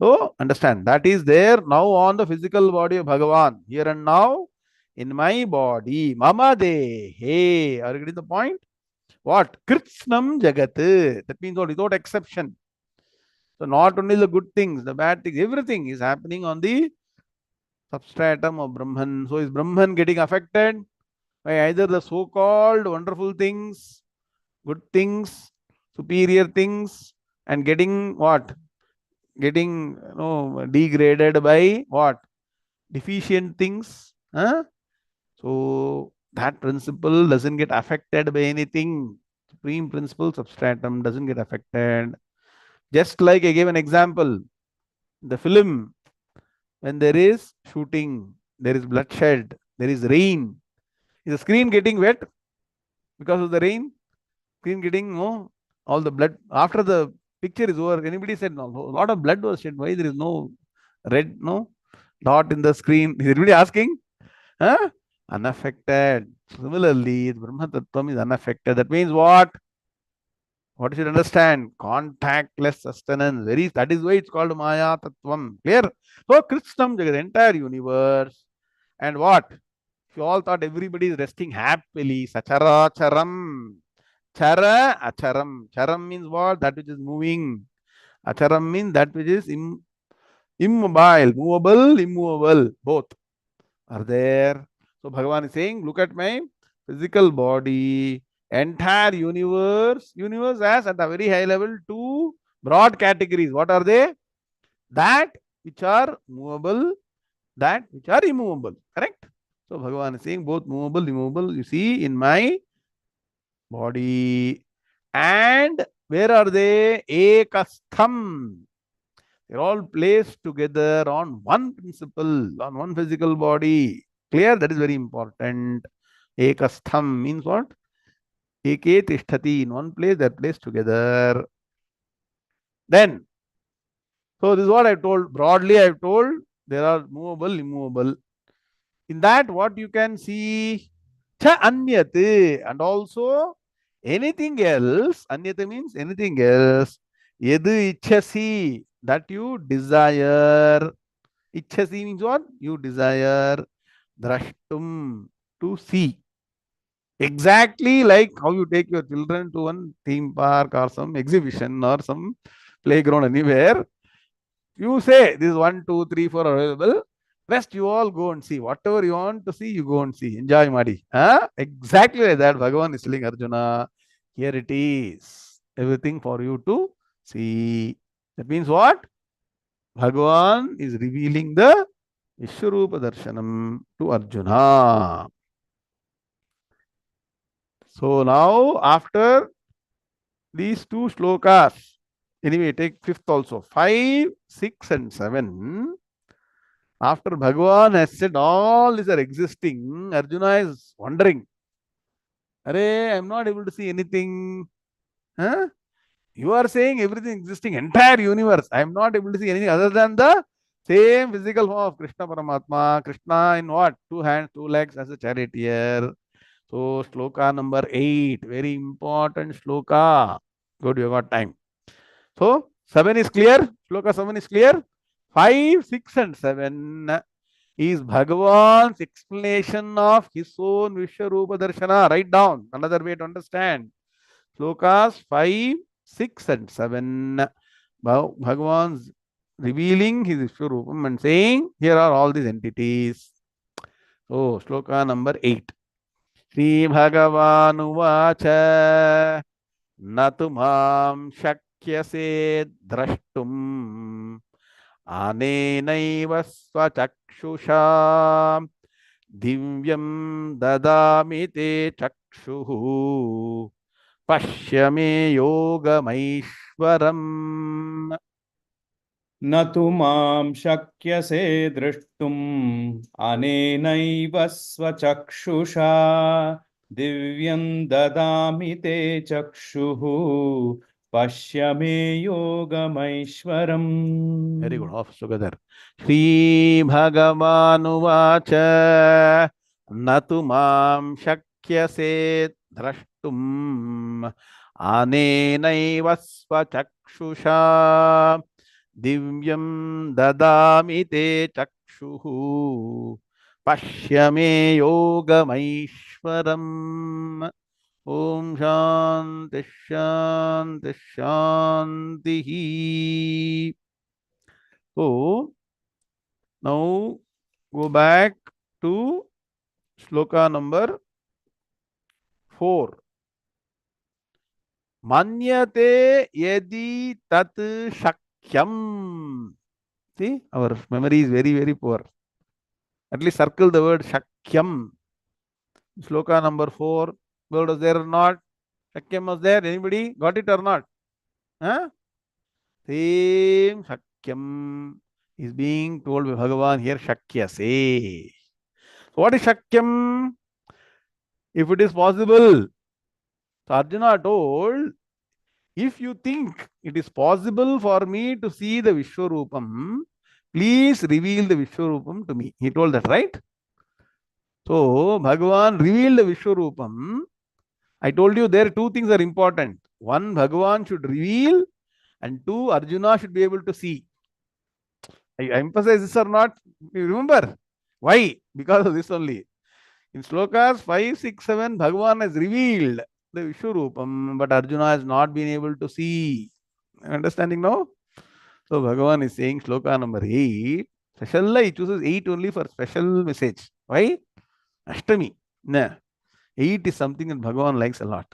So understand, that is there now on the physical body of Bhagavan. Here and now, in my body, mama dehe. Are you getting the point? What? Kritsnam jagat. That means what? Without exception. So not only the good things, the bad things, everything is happening on the substratum of Brahman. So is Brahman getting affected by either the so-called wonderful things, good things, superior things, and getting what? Getting degraded by what? Deficient things. So that principle doesn't get affected by anything. Supreme principle substratum doesn't get affected. Just like I gave an example, the film, when there is shooting, there is bloodshed, there is rain. Is the screen getting wet because of the rain? Screen getting all the blood after the picture is over. Anybody said no? A lot of blood was shed. Why there is no red dot in the screen? Is everybody asking? Unaffected. Similarly, the Brahma Tattvam is unaffected. That means what? What you should understand? Contactless sustenance. That is why it's called Maya Tattvam. Clear? So Krishnam, the entire universe. And what? If you all thought everybody is resting happily, Sachara Charam. Chara Acharam. Charam means what? That which is moving. Acharam means that which is immobile. Movable, immovable. Both are there. So Bhagavan is saying, look at my physical body. Entire universe has at a very high level two broad categories. What are they? That which are movable, that which are immovable. Correct? So Bhagavan is saying both movable, immovable, you see in my body. And Where are they? Ekastham. They're all placed together on one principle, on one physical body. Clear? That is very important. Ekastham means what? Eke tishtati. In one place, they're placed together. Then, so this is what I've told. Broadly, I've told there are movable, immovable. In that, what you can see? Cha anyate. And also, anything else. Anyate means anything else. Yedu ichhasi. That you desire. Ichhasi means what? You desire. Drashtum. To see. Exactly like how you take your children to one theme park or some exhibition or some playground anywhere. You say this is 1, 2, 3, 4 available. Rest you all go and see. Whatever you want to see, you go and see. Enjoy, Madi. Huh? Exactly like that. Bhagavan is telling Arjuna, here it is. Everything for you to see. That means what? Bhagavan is revealing the Vishwarupa Darshanam to Arjuna. So now, after these two shlokas, anyway, take fifth also. 5, 6, and 7. After Bhagavan has said all these are existing, Arjuna is wondering, Arey, I'm not able to see anything. Huh? You are saying everything existing, entire universe. I am not able to see anything other than the same physical form of Krishna Paramatma. Krishna in what? 2 hands, 2 legs as a charioteer. So, shloka number 8, very important shloka. Good, you got time. So, 7 is clear. Shloka 7 is clear. 5, 6, and 7 is Bhagavan's explanation of his own Vishwarupa Darshana. Write down another way to understand. Shlokas 5, 6, and 7. Bhagavan's revealing his Vishwarupam and saying, here are all these entities. So, shloka number 8. Sri Bhagavanuvacha Natumam Shakyase Drashtum Anenaiva Swachakshusha Divyam Dadami Te Chakshuhu Pashyame Yogamaishwaram. न तु मां शक्यसे द्रष्टुम् अनेनैव स्वचक्षुषा दिव्यं ददामि ते चक्षुः पश्य मे योगमैश्वरम्. Very good. Off together. Shri Bhagavanuvacha Natu Mam Shakyase Drashtum Anenaiva Swachakshusha Divyam Dadami Te Chakshuhu Pashyame Yogamaishwaram. Om Shanti Shanti Shanti. So, now go back to shloka number 4. Manyate yadi tat shakyam. See, our memory is very, very poor. At least circle the word shakyam. Shloka number 4. Word was there or not? Shakyam was there. Anybody got it or not? Huh? Same shakyam is being told by Bhagavan here. Shakya say. What is shakyam? If it is possible. So Arjuna told, if you think it is possible for me to see the Vishwarupam, please reveal the Vishwarupam to me. He told that, right? So Bhagavan revealed the Vishwarupam. I told you there 2 things are important. 1, Bhagavan should reveal, and 2, Arjuna should be able to see. I emphasize this or not? You remember? Why? Because of this only. In slokas 5, 6, 7, Bhagavan has revealed the Vishwarupam, but Arjuna has not been able to see. Understanding now? So Bhagavan is saying sloka number 8. Special, he chooses 8 only for special message. Why? Ashtami. Nah. 8 is something that Bhagavan likes a lot.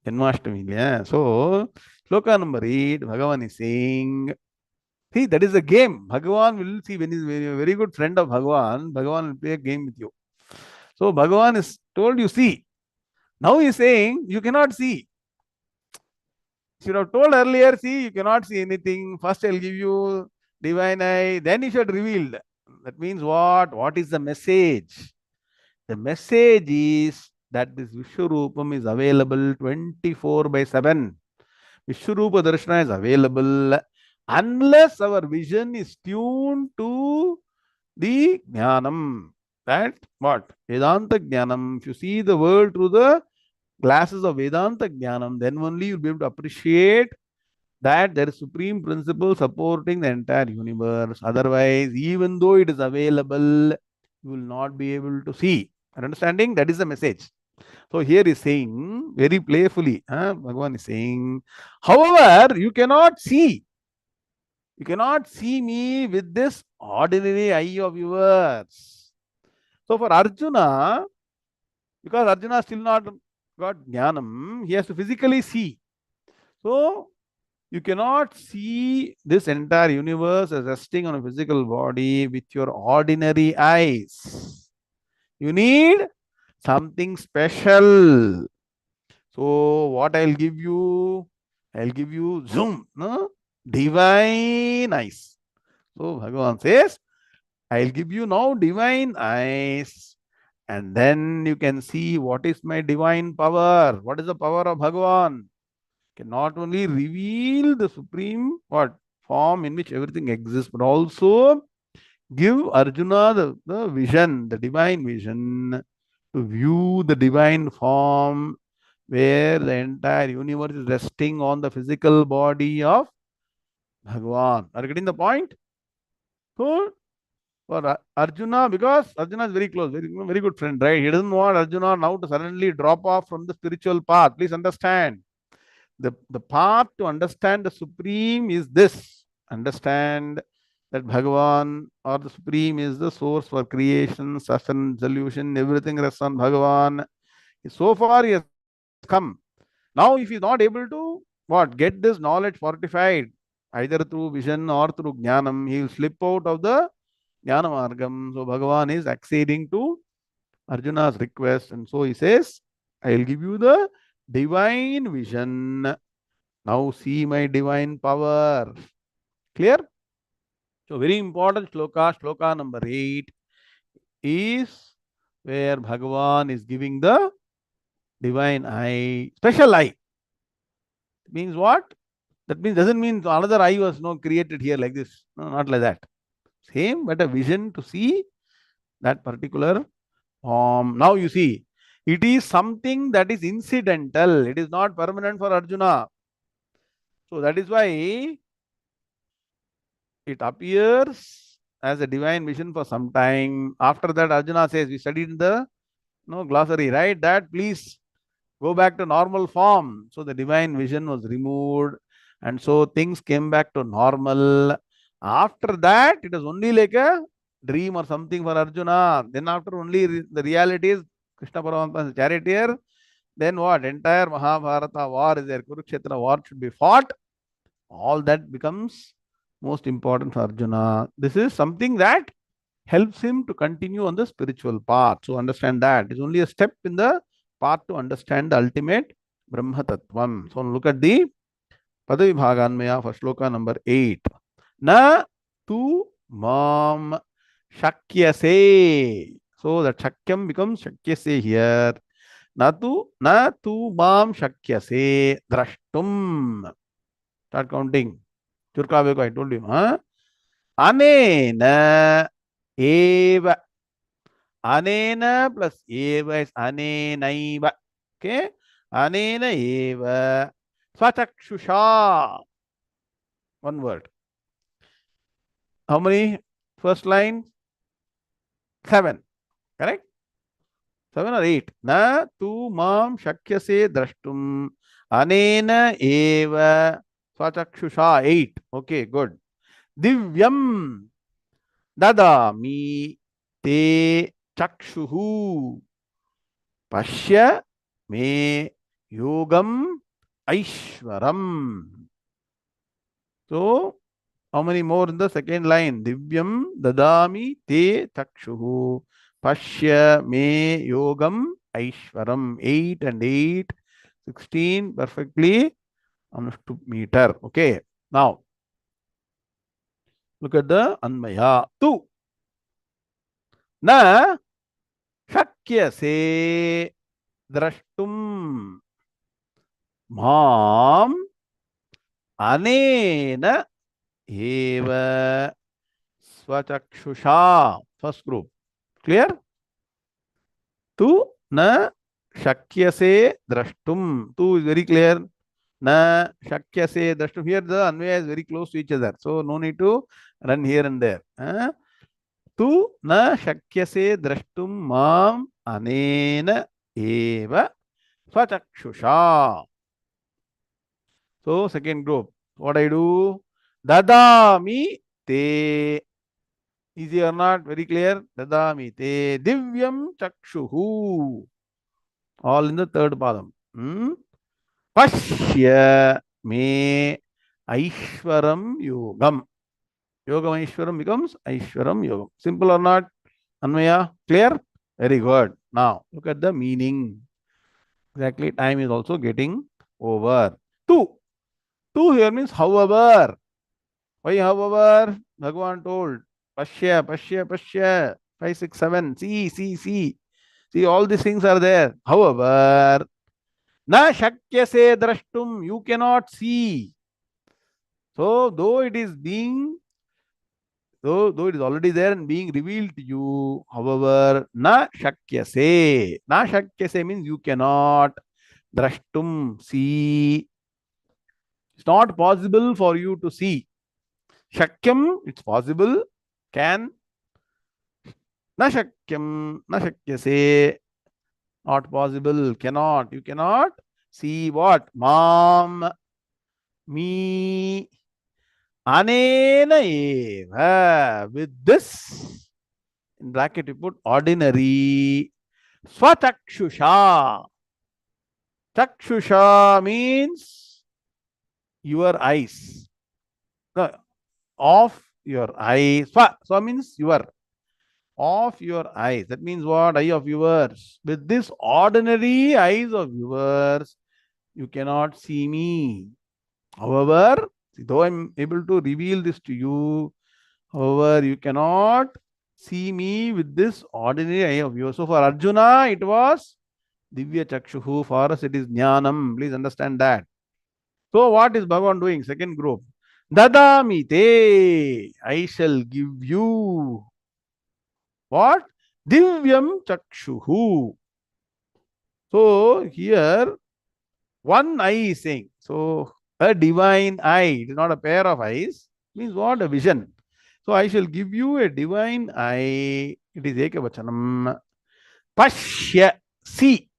Janmashtami. Yeah. So sloka number 8, Bhagavan is saying, see, that is a game. Bhagavan will see when he is a very good friend of Bhagavan, Bhagavan will play a game with you. So Bhagavan is told you see. Now he is saying you cannot see. Should have told earlier, see, you cannot see anything. First, I'll give you divine eye, then you should reveal. That means what? What is the message? The message is that this Vishwarupam is available 24/7. Vishwarupa Darshana is available unless our vision is tuned to the Jnanam. That what? Vedanta Jnanam. If you see the world through the glasses of Vedanta Jnanam, then only you'll be able to appreciate that there is supreme principle supporting the entire universe. Otherwise, even though it is available, you will not be able to see. Understanding? That is the message. So here is saying very playfully, Bhagavan is saying, however, you cannot see. You cannot see me with this ordinary eye of yours. So for Arjuna, because Arjuna still not got jnanam, he has to physically see. So you cannot see this entire universe as resting on a physical body with your ordinary eyes. You need something special. So what I'll give you? I'll give you zoom, no? Divine eyes. So Bhagavan says, I'll give you now divine eyes, and then you can see what is my divine power. What is the power of Bhagavan? Can not only reveal the supreme what form in which everything exists, but also give Arjuna the vision, the divine vision, to view the divine form where the entire universe is resting on the physical body of Bhagavan. Are you getting the point? So, for Arjuna, because Arjuna is very close, very good friend, right? He doesn't want Arjuna now to suddenly drop off from the spiritual path. Please understand. The path to understand the Supreme is this. Understand that Bhagavan or the Supreme is the source for creation, sustenance, solution, everything rests on Bhagavan. So far he has come. Now if he is not able to get this knowledge fortified, either through vision or through jnanam, he will slip out of the jnana margam. So Bhagavan is acceding to Arjuna's request, and so he says, I will give you the divine vision. Now see my divine power. Clear? So very important shloka number 8 is where Bhagavan is giving the divine eye, special eye. Means what? That means doesn't mean another eye was created here like this. No, not like that. Same, but a vision to see that particular form. Now you see, it is something that is incidental. It is not permanent for Arjuna. So that is why it appears as a divine vision for some time. After that, Arjuna says, we studied in the glossary, right? That please go back to normal form. So the divine vision was removed, and so things came back to normal. After that, it was only like a dream or something for Arjuna. Then after only the reality is Krishna Paramahansa is charioteer. Then what? Entire Mahabharata war is there. Kurukshetra war should be fought. All that becomes most important for Arjuna. This is something that helps him to continue on the spiritual path. So understand that. It's only a step in the path to understand the ultimate Brahma Tattvam. So look at the Padavibhaganmaya for shloka number 8. Na tu mam shakyase. So that shakyam becomes shakyase here. Na tu mam shakyase drashtum. Start counting. Churkaveko, I told you. Anena eva. Anena plus eva is anenaiva. Okay? Anena eva. Swachakshusha. One word. How many? First line? 7. Correct? 7 or 8. Na tu mam shakyase drashtum. Anena eva. Swachakshusha. 8. Okay, good. Divyam dadami te chakshuhu pashya me yogam aishwaram. So, how many more in the second line? Divyam dadami te chakshuhu pashya me yogam aishwaram. 8 and 8, 16, perfectly Anushtup meter. Okay. Now, look at the Anmaya. Tu. Na shakyase drashtum mam anena eva swachakshusha. First group. Clear? Tu na shakyase drashtum. Tu is very clear. Na shakyase drashtum. Here the Anvaya is very close to each other. So no need to run here and there. Tu na shakyase drashtum mam anena eva swachakshusha. So second group. What I do? Dadami te. Easy or not? Very clear? Dadami te divyam chakshuhu. All in the third padam. Pashya me Aishwaram Yogam. Yogam Aishwaram becomes Aishwaram Yogam. Simple or not? Anvaya, clear? Very good. Now, look at the meaning. Exactly, time is also getting over. Tu. Tu here means however. Why however? Bhagavan told. Pashya, Pashya, Pashya. 5, 6, 7. See, see, see. See, all these things are there. However, na shakyase drashtum. You cannot see. So, though it is already there and being revealed to you, however, na shakyase. Na shakyase means you cannot. Drashtum, see. It's not possible for you to see. Shakyam, it's possible. Can. Na shakyam, na shakyase. Not possible. Cannot. You cannot see what? Mam, me. Anena eva. With this, in bracket you put ordinary. Swachakshusha. Chakshusha means your eyes. No, of your eyes. Swa means your. Of your eyes. That means what? Eye of yours. With this ordinary eyes of yours, you cannot see me. However, though I'm able to reveal this to you, however, you cannot see me with this ordinary eye of yours. So for Arjuna, it was Divya Chakshuhu. For us, it is Jnanam. Please understand that. So what is Bhagavan doing? Second group. Dadami te. I shall give you. What? Divyam Chakshuhu. So here, one eye is saying. So a divine eye. It is not a pair of eyes. Means what? A vision. So I shall give you a divine eye. It is Ekavachanam. Pashya. See.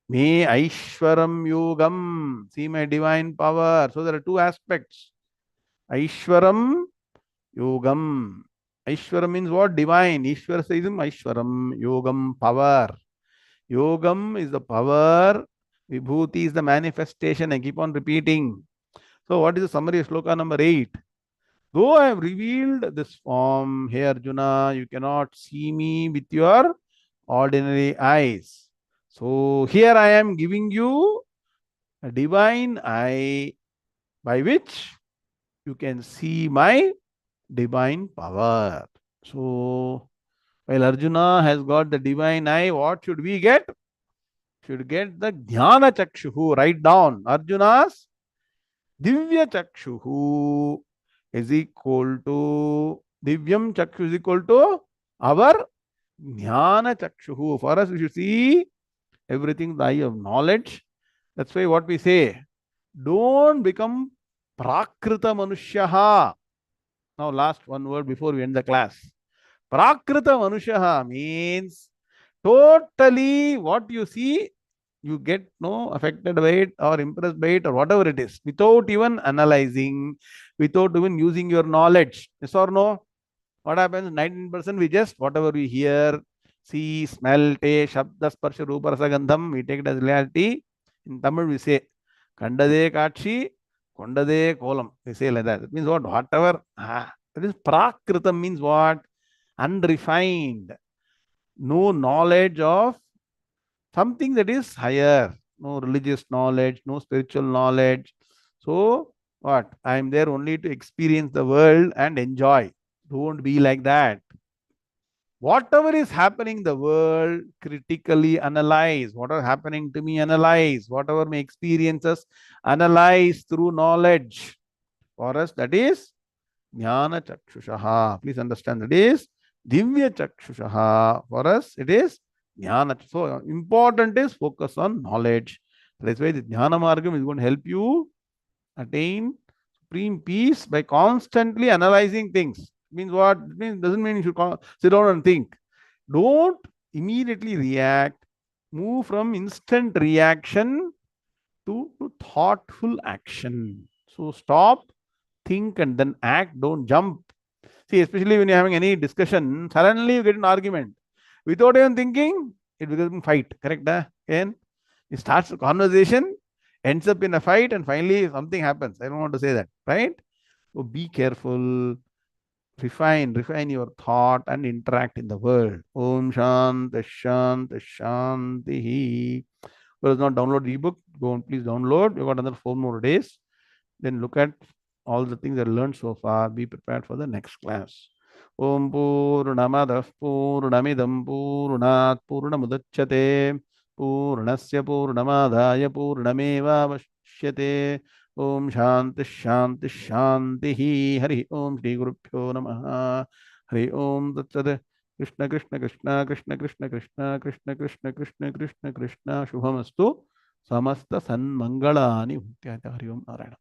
Me Aishwaram Yogam. See my divine power. So there are two aspects. Aishwaram Yogam. Aishwaram means what? Divine. Ishwara says Aishwaram. Yogam, power. Yogam is the power. Vibhuti is the manifestation. I keep on repeating. So what is the summary of Shloka number 8? Though I have revealed this form, hey Arjuna, you cannot see me with your ordinary eyes. So here I am giving you a divine eye by which you can see my divine power. So while Arjuna has got the divine eye, what should we get? Should get the Jnana Chakshuhu. Write down Arjuna's Divya Chakshuhu is equal to Divyam Chakshu is equal to our Jnana Chakshuhu. For us, we should see everything the eye of knowledge. That's why what we say, don't become Prakrita Manushyaha. Now, last one word before we end the class. Prakrita Manushyaha means totally what you see, you get no affected by it or impressed by it or whatever it is, without even analyzing, without even using your knowledge. Yes or no? What happens? 19% we just, whatever we hear, see, smell, taste, shabda, sparsha, rupa, rasa, gandham, we take it as reality. In Tamil we say, kandade kachi, kondade kolam. We say like that. That means what? Whatever. That is prakritam means what? Unrefined. No knowledge of something that is higher. no religious knowledge, no spiritual knowledge. So, what? I am there only to experience the world and enjoy. Don't be like that. Whatever is happening in the world, critically analyze. Whatever happening to me, analyze. Whatever my experiences, analyze through knowledge. For us, that is Jnana Chakshushaha. Please understand that is Divya Chakshushaha. For us, it is Jnana. So important is focus on knowledge. That's why the Jnana Margam is going to help you attain supreme peace by constantly analyzing things. Means what? It means doesn't mean you should sit down and think. Don't immediately react. Move from instant reaction to thoughtful action. So stop, think, and then act. Don't jump. See, especially when you're having any discussion, suddenly you get an argument. Without even thinking, it becomes a fight. Correct? Again, it starts a conversation, ends up in a fight, and finally something happens. I don't want to say that, right? So be careful, refine your thought and interact in the world. Om Shanti Shanti Shanti. Who does not download the ebook, go and please download. We've got another 4 more days. Then look at all the things that I learned so far. Be prepared for the next class. Om Purnamadah Purnamidam Purnat Purnamudachyate Purnasya Purnamadaya Purnameva Vashyate. Om Shanti Shanti Shanti. Hari Om Shri Gurubhyo Namaha. Hari Om Tat Krishna Krishna Krishna Krishna Krishna Krishna Krishna Krishna Krishna Krishna Krishna Shubhamastu. Samasta Sanmangalani. Hari Om Narayana.